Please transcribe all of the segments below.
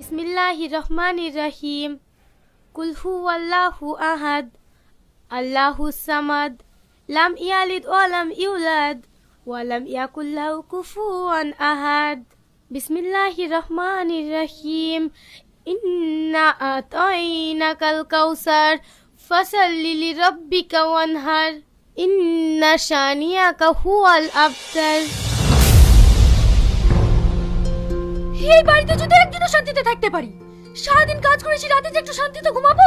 বিসমিল্লাহির রহমানির রহিম। কুল হুয়াল্লাহু আহাদ, আল্লাহুস সামাদ, লাম ইয়ালিদ ওয়া লাম ইউলাদ ওয়া লাম ইয়াকুল লাহু কুফুয়ান আহাদ। বিসমিল্লাহির রহমানির রহিম। ইন্না আতাইনাকাল কাউসার ফাসাল্লি লিরাব্বিকা ওয়ানহার, ইন্না শানিয়াকা হুয়াল আবতার। এই বাড়িতে যদি একদিনও শান্তিতে থাকতে পারি, সারাদিন কাজ করেছি, রাতে যে একটু শান্তিতে ঘুমাবো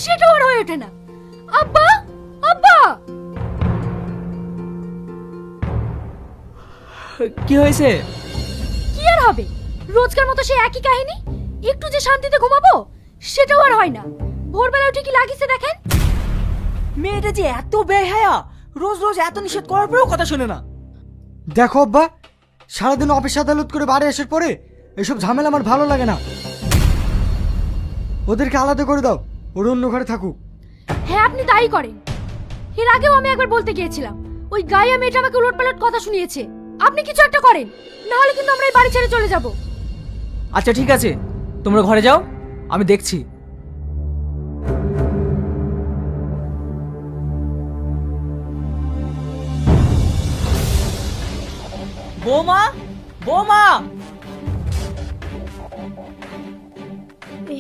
সেটাও আর হয়ে ওঠে না। আব্বা, আব্বা! কি হয়েছে? কি আর হবে, রোজকার মতো সেই একই কাহিনী। একটু যে শান্তিতে ঘুমাবো সেটাও আর হয় না। ভোরবেলা উঠে কি লাগিয়েছে দেখেন। মেয়েটা যে এত বেহায়া, রোজ রোজ এত নিষেধ করার পরেও কথা শোনে না। দেখো আব্বা, সারাদিন অফিস আদালত করে বাড়ি আসার পরে এসব ঝামেলা আমার ভালো লাগে না। ওদেরকে আলাদা করে দাও, ওর অন্য ঘরে থাকুক। হ্যাঁ, আপনি তাই করেন। এর আগেও আমি একবার বলতে গিয়েছিলাম, ওই গায়ে মেয়েটা আমাকে উলটপালট কথা শুনিয়েছে। আপনি কিছু একটা করেন, না হলে কিন্তু আমরা এই বাড়ি ছেড়ে চলে যাব। আচ্ছা ঠিক আছে, তোমরা ঘরে যাও, আমি দেখছি। বৌমা, বৌমা!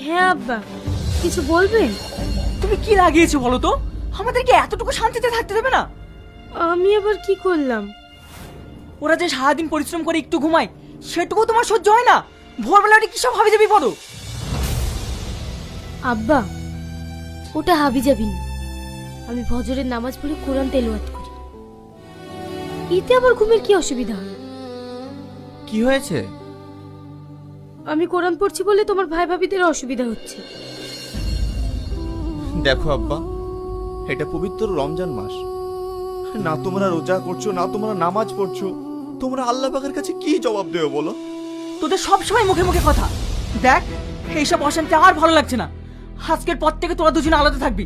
হ্যাঁ আব্বা, কিছু বলবেন? তুমি কি লাগিয়েছো বলো তো? আমাদেরকে এতটুকু শান্তিতে থাকতে দেবে না? আমি আবার কি করলাম? ওরা যে সারাদিন পরিশ্রম করে একটু ঘুমায়, সেটুকু তোমার সহ্য হয় না? ভোরবেলা উঠে কি সব হাবি যাবি পড়ো? আব্বা, ওটা হাবি যাবি না। আমি ফজরের নামাজ পড়ে কোরআন তেলাওয়াত করি, এতে আমার ঘুমের কি অসুবিধা হয়? কি হয়েছে? আমি কোরআন পড়ছি বলে তোমার ভাই ভাবিদের অসুবিধা হচ্ছে। দেখো আব্বা, এটা পবিত্র রমজান মাস। না তোমরা রোজা করছো, না তোমরা নামাজ পড়ছো, তোমরা আল্লাহ পাকের কাছে কি জবাব দেবে বলো? তোদের সব সময় মুখে মুখে কথা। দেখ, এইসব অশান্তি আর ভালো লাগছে না। আজকের পর থেকে তোরা দুজনে আলাদা থাকবি।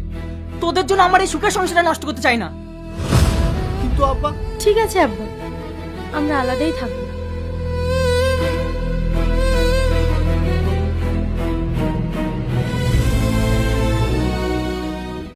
তোদের জন্য আমার এই সুখের সংসারটা নষ্ট করতে চাই না। কিন্তু আব্বা, ঠিক আছে আব্বা, আমরা আলাদাই থাকবো।